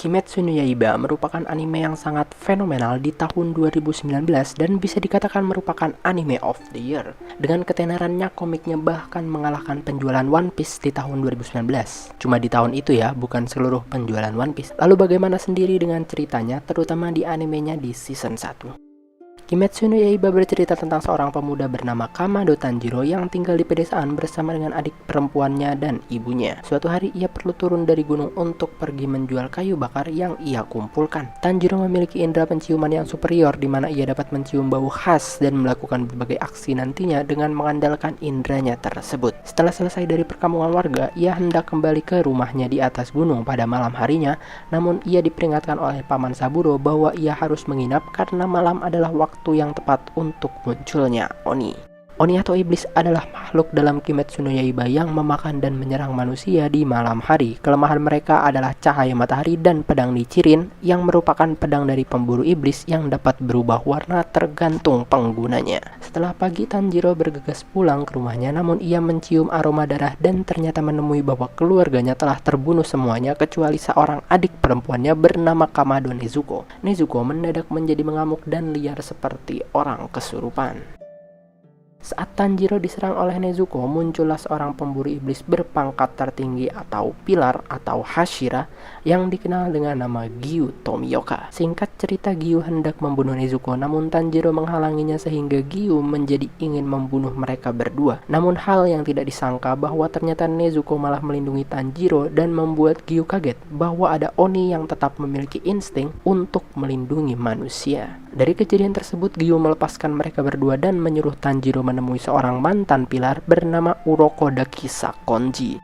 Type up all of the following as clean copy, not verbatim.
Kimetsu no Yaiba merupakan anime yang sangat fenomenal di tahun 2019 dan bisa dikatakan merupakan anime of the year. Dengan ketenarannya, komiknya bahkan mengalahkan penjualan One Piece di tahun 2019. Cuma di tahun itu ya, bukan seluruh penjualan One Piece. Lalu bagaimana sendiri dengan ceritanya, terutama di animenya di season 1? Kimetsu no Yaiba bercerita tentang seorang pemuda bernama Kamado Tanjiro yang tinggal di pedesaan bersama dengan adik perempuannya dan ibunya. Suatu hari ia perlu turun dari gunung untuk pergi menjual kayu bakar yang ia kumpulkan. Tanjiro memiliki indera penciuman yang superior di mana ia dapat mencium bau khas dan melakukan berbagai aksi nantinya dengan mengandalkan inderanya tersebut. Setelah selesai dari perkampungan warga, ia hendak kembali ke rumahnya di atas gunung pada malam harinya, namun ia diperingatkan oleh Paman Saburo bahwa ia harus menginap karena malam adalah waktu yang tepat untuk munculnya Oni. Oni atau iblis adalah makhluk dalam Kimetsu no Yaiba yang memakan dan menyerang manusia di malam hari. Kelemahan mereka adalah cahaya matahari dan pedang Nichirin yang merupakan pedang dari pemburu iblis yang dapat berubah warna tergantung penggunanya. Setelah pagi, Tanjiro bergegas pulang ke rumahnya, namun ia mencium aroma darah dan ternyata menemui bahwa keluarganya telah terbunuh semuanya kecuali seorang adik perempuannya bernama Kamado Nezuko. Nezuko mendadak menjadi mengamuk dan liar seperti orang kesurupan. Saat Tanjiro diserang oleh Nezuko, muncullah seorang pemburu iblis berpangkat tertinggi atau pilar atau Hashira yang dikenal dengan nama Gyu Tomioka. Singkat cerita, Gyu hendak membunuh Nezuko, namun Tanjiro menghalanginya sehingga Gyu menjadi ingin membunuh mereka berdua. Namun hal yang tidak disangka bahwa ternyata Nezuko malah melindungi Tanjiro dan membuat Gyu kaget bahwa ada Oni yang tetap memiliki insting untuk melindungi manusia. Dari kejadian tersebut, Gyu melepaskan mereka berdua dan menyuruh Tanjiro menemui seorang mantan pilar bernama Urokodaki Sakonji.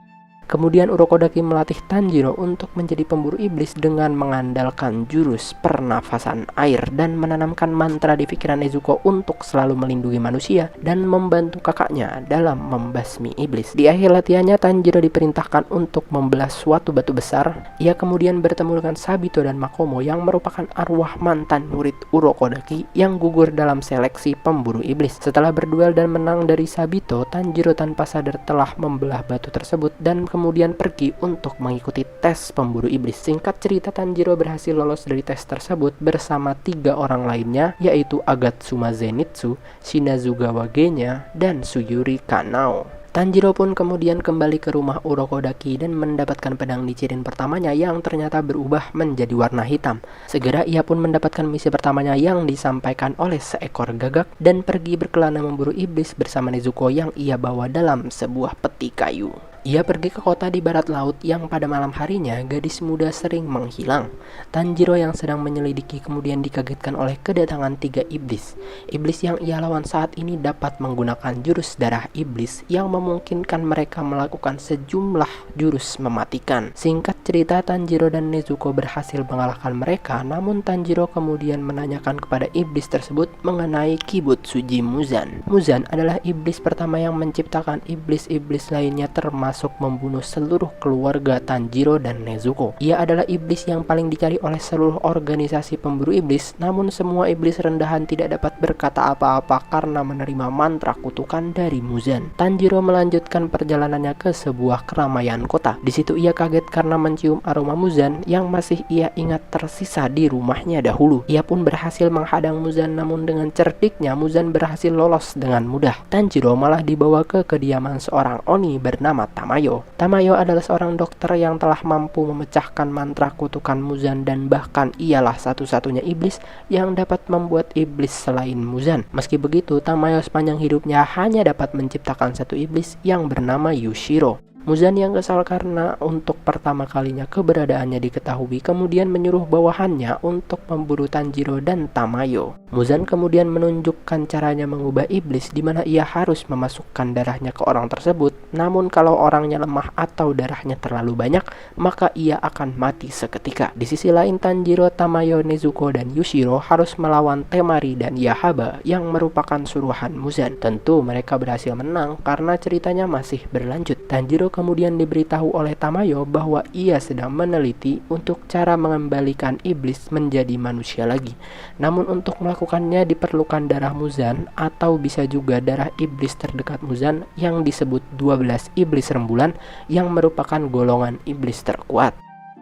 Kemudian Urokodaki melatih Tanjiro untuk menjadi pemburu iblis dengan mengandalkan jurus pernafasan air dan menanamkan mantra di pikiran Nezuko untuk selalu melindungi manusia dan membantu kakaknya dalam membasmi iblis. Di akhir latihannya, Tanjiro diperintahkan untuk membelah suatu batu besar. Ia kemudian bertemu dengan Sabito dan Makomo yang merupakan arwah mantan murid Urokodaki yang gugur dalam seleksi pemburu iblis. Setelah berduel dan menang dari Sabito, Tanjiro tanpa sadar telah membelah batu tersebut dan kemudian pergi untuk mengikuti tes pemburu iblis. Singkat cerita, Tanjiro berhasil lolos dari tes tersebut bersama 3 orang lainnya, yaitu Agatsuma Zenitsu, Shinazugawa Genya, dan Suyuri Kanao. Tanjiro pun kemudian kembali ke rumah Urokodaki dan mendapatkan pedang Nichirin pertamanya yang ternyata berubah menjadi warna hitam. Segera ia pun mendapatkan misi pertamanya yang disampaikan oleh seekor gagak dan pergi berkelana memburu iblis bersama Nezuko yang ia bawa dalam sebuah peti kayu. Ia pergi ke kota di barat laut yang pada malam harinya gadis muda sering menghilang. Tanjiro yang sedang menyelidiki kemudian dikagetkan oleh kedatangan 3 iblis. Iblis yang ia lawan saat ini dapat menggunakan jurus darah iblis yang memungkinkan mereka melakukan sejumlah jurus mematikan. Singkat cerita, Tanjiro dan Nezuko berhasil mengalahkan mereka, namun Tanjiro kemudian menanyakan kepada iblis tersebut mengenai Kibutsuji Muzan. Muzan adalah iblis pertama yang menciptakan iblis-iblis lainnya termasuk membunuh seluruh keluarga Tanjiro dan Nezuko. Ia adalah iblis yang paling dicari oleh seluruh organisasi pemburu iblis, namun semua iblis rendahan tidak dapat berkata apa-apa karena menerima mantra kutukan dari Muzan. Tanjiro melanjutkan perjalanannya ke sebuah keramaian kota. Di situ ia kaget karena mencium aroma Muzan yang masih ia ingat tersisa di rumahnya dahulu. Ia pun berhasil menghadang Muzan, namun dengan cerdiknya Muzan berhasil lolos dengan mudah. Tanjiro malah dibawa ke kediaman seorang Oni bernama Tamayo. Tamayo adalah seorang dokter yang telah mampu memecahkan mantra kutukan Muzan dan bahkan ialah satu-satunya iblis yang dapat membuat iblis selain Muzan. Meski begitu, Tamayo sepanjang hidupnya hanya dapat menciptakan satu iblis yang bernama Yushiro. Muzan yang kesal karena untuk pertama kalinya keberadaannya diketahui kemudian menyuruh bawahannya untuk memburu Tanjiro dan Tamayo. Muzan kemudian menunjukkan caranya mengubah iblis di mana ia harus memasukkan darahnya ke orang tersebut, namun kalau orangnya lemah atau darahnya terlalu banyak maka ia akan mati seketika. Di sisi lain, Tanjiro, Tamayo, Nezuko, dan Yushiro harus melawan Temari dan Yahaba yang merupakan suruhan Muzan. Tentu mereka berhasil menang karena ceritanya masih berlanjut. Tanjiro kemudian diberitahu oleh Tamayo bahwa ia sedang meneliti untuk cara mengembalikan iblis menjadi manusia lagi. Namun untuk melakukannya diperlukan darah Muzan atau bisa juga darah iblis terdekat Muzan yang disebut 12 iblis rembulan yang merupakan golongan iblis terkuat.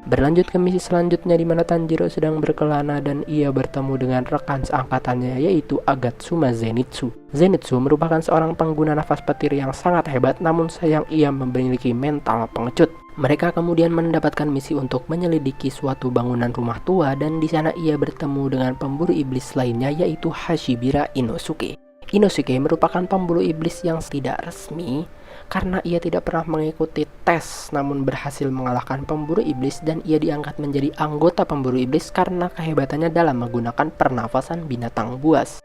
Berlanjut ke misi selanjutnya di mana Tanjiro sedang berkelana dan ia bertemu dengan rekan seangkatannya yaitu Agatsuma Zenitsu. Zenitsu merupakan seorang pengguna nafas petir yang sangat hebat, namun sayang ia memiliki mental pengecut. Mereka kemudian mendapatkan misi untuk menyelidiki suatu bangunan rumah tua dan di sana ia bertemu dengan pemburu iblis lainnya yaitu Hashibira Inosuke. Inosuke merupakan pemburu iblis yang tidak resmi karena ia tidak pernah mengikuti tes namun berhasil mengalahkan pemburu iblis dan ia diangkat menjadi anggota pemburu iblis karena kehebatannya dalam menggunakan pernafasan binatang buas.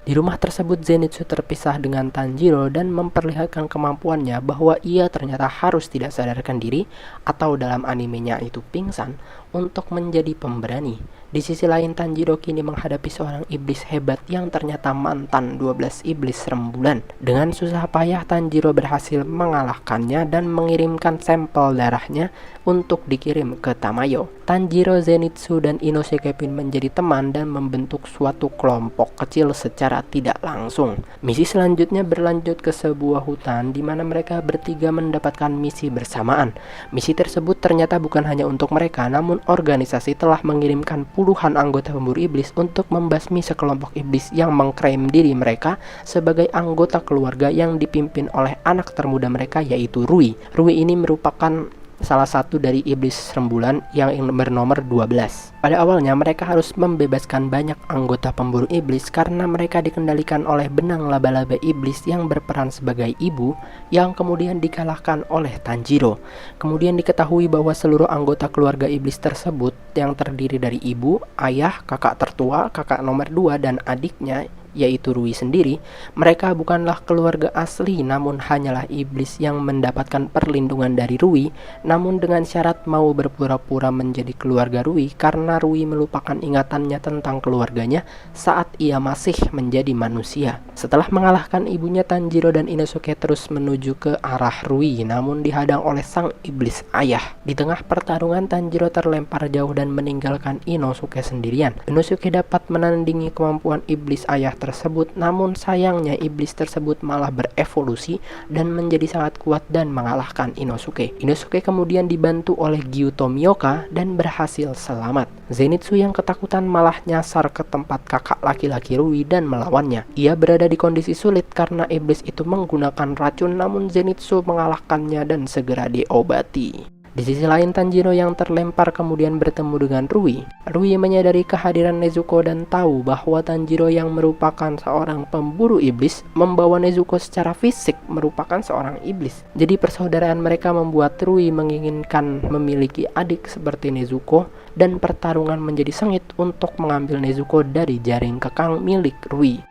Di rumah tersebut Zenitsu terpisah dengan Tanjiro dan memperlihatkan kemampuannya bahwa ia ternyata harus tidak sadarkan diri atau dalam animenya itu pingsan untuk menjadi pemberani. Di sisi lain Tanjiro kini menghadapi seorang iblis hebat yang ternyata mantan 12 iblis rembulan. Dengan susah payah Tanjiro berhasil mengalahkannya dan mengirimkan sampel darahnya untuk dikirim ke Tamayo. Tanjiro, Zenitsu, dan Inosuke pun menjadi teman dan membentuk suatu kelompok kecil secara tidak langsung. Misi selanjutnya berlanjut ke sebuah hutan di mana mereka bertiga mendapatkan misi bersamaan. Misi tersebut ternyata bukan hanya untuk mereka, namun organisasi telah mengirimkan puluhan anggota pemburu iblis untuk membasmi sekelompok iblis yang mengklaim diri mereka sebagai anggota keluarga yang dipimpin oleh anak termuda mereka yaitu Rui. Rui ini merupakan salah satu dari iblis rembulan yang bernomor 12. Pada awalnya mereka harus membebaskan banyak anggota pemburu iblis karena mereka dikendalikan oleh benang laba-laba iblis yang berperan sebagai ibu yang kemudian dikalahkan oleh Tanjiro. Kemudian diketahui bahwa seluruh anggota keluarga iblis tersebut yang terdiri dari ibu, ayah, kakak tertua, kakak nomor 2 dan adiknya yaitu Rui sendiri, mereka bukanlah keluarga asli namun hanyalah iblis yang mendapatkan perlindungan dari Rui, namun dengan syarat mau berpura-pura menjadi keluarga Rui karena Rui melupakan ingatannya tentang keluarganya saat ia masih menjadi manusia. Setelah mengalahkan ibunya, Tanjiro dan Inosuke terus menuju ke arah Rui namun dihadang oleh sang iblis ayah. Di tengah pertarungan Tanjiro terlempar jauh dan meninggalkan Inosuke sendirian. Inosuke dapat menandingi kemampuan iblis ayah tersebut, namun sayangnya iblis tersebut malah berevolusi dan menjadi sangat kuat dan mengalahkan Inosuke. Inosuke kemudian dibantu oleh Gyuto Mioka dan berhasil selamat. Zenitsu yang ketakutan malah nyasar ke tempat kakak laki-laki Rui dan melawannya. Ia berada di kondisi sulit karena iblis itu menggunakan racun, namun Zenitsu mengalahkannya dan segera diobati. Di sisi lain Tanjiro yang terlempar kemudian bertemu dengan Rui. Rui menyadari kehadiran Nezuko dan tahu bahwa Tanjiro yang merupakan seorang pemburu iblis membawa Nezuko secara fisik merupakan seorang iblis. Jadi persaudaraan mereka membuat Rui menginginkan memiliki adik seperti Nezuko dan pertarungan menjadi sengit untuk mengambil Nezuko dari jaring kekang milik Rui.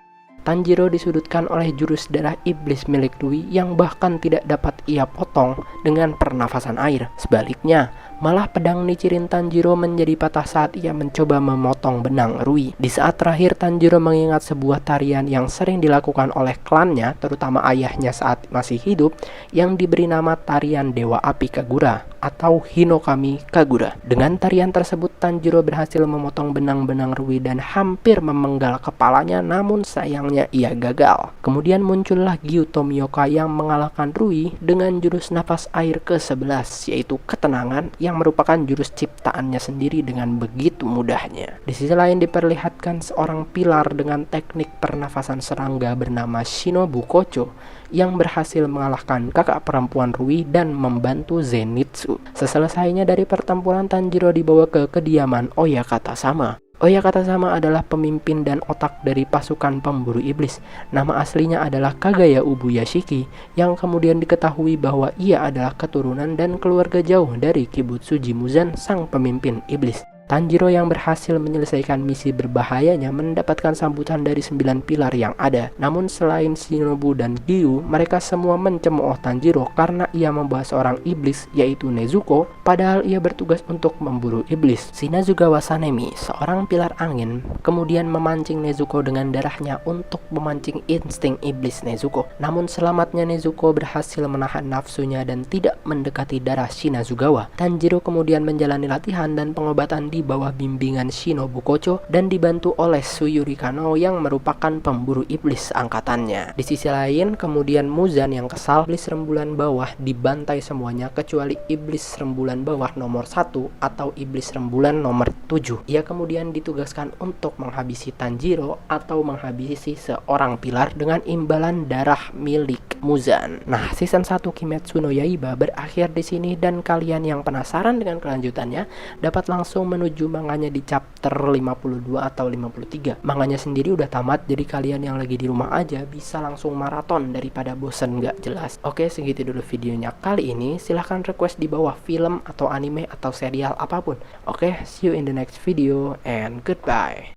Tanjiro disudutkan oleh jurus darah iblis milik Rui yang bahkan tidak dapat ia potong dengan pernafasan air. Sebaliknya, malah pedang Nichirin Tanjiro menjadi patah saat ia mencoba memotong benang Rui. Di saat terakhir Tanjiro mengingat sebuah tarian yang sering dilakukan oleh klannya, terutama ayahnya saat masih hidup, yang diberi nama tarian Dewa Api Kagura atau Hinokami Kagura. Dengan tarian tersebut Tanjiro berhasil memotong benang-benang Rui dan hampir memenggal kepalanya, namun sayangnya ia gagal. Kemudian muncullah Gyuto Mioka yang mengalahkan Rui dengan jurus nafas air ke-11 yaitu ketenangan yang merupakan jurus ciptaannya sendiri dengan begitu mudahnya. Di sisi lain diperlihatkan seorang pilar dengan teknik pernafasan serangga bernama Shinobu Kocho yang berhasil mengalahkan kakak perempuan Rui dan membantu Zenitsu. Seselesainya dari pertempuran Tanjiro dibawa ke kediaman Oyakata Sama. Oyakata Sama adalah pemimpin dan otak dari pasukan pemburu iblis. Nama aslinya adalah Kagaya Ubuyashiki yang kemudian diketahui bahwa ia adalah keturunan dan keluarga jauh dari Kibutsu Jimuzan, sang pemimpin iblis. Tanjiro yang berhasil menyelesaikan misi berbahayanya mendapatkan sambutan dari 9 pilar yang ada. Namun selain Shinobu dan Gyu, mereka semua mencemooh Tanjiro karena ia membawa seorang iblis yaitu Nezuko, padahal ia bertugas untuk memburu iblis. Shinazugawa Sanemi, seorang pilar angin, kemudian memancing Nezuko dengan darahnya untuk memancing insting iblis Nezuko. Namun selamatnya Nezuko berhasil menahan nafsunya dan tidak mendekati darah Shinazugawa. Tanjiro kemudian menjalani latihan dan pengobatan di bawah bimbingan Shinobu Kocho dan dibantu oleh Tsuyuri Kano yang merupakan pemburu iblis angkatannya. Di sisi lain, kemudian Muzan yang kesal, iblis rembulan bawah dibantai semuanya kecuali iblis rembulan bawah nomor 1 atau iblis rembulan nomor 7. Ia kemudian ditugaskan untuk menghabisi Tanjiro atau menghabisi seorang pilar dengan imbalan darah milik Muzan. Nah, season 1 Kimetsu no Yaiba berakhir di sini dan kalian yang penasaran dengan kelanjutannya dapat langsung menuju manganya di chapter 52 atau 53. Manganya sendiri udah tamat, jadi kalian yang lagi di rumah aja bisa langsung maraton daripada bosen gak jelas. Oke, segitu dulu videonya kali ini. Silahkan request di bawah film atau anime atau serial apapun. Oke, see you in the next video and goodbye.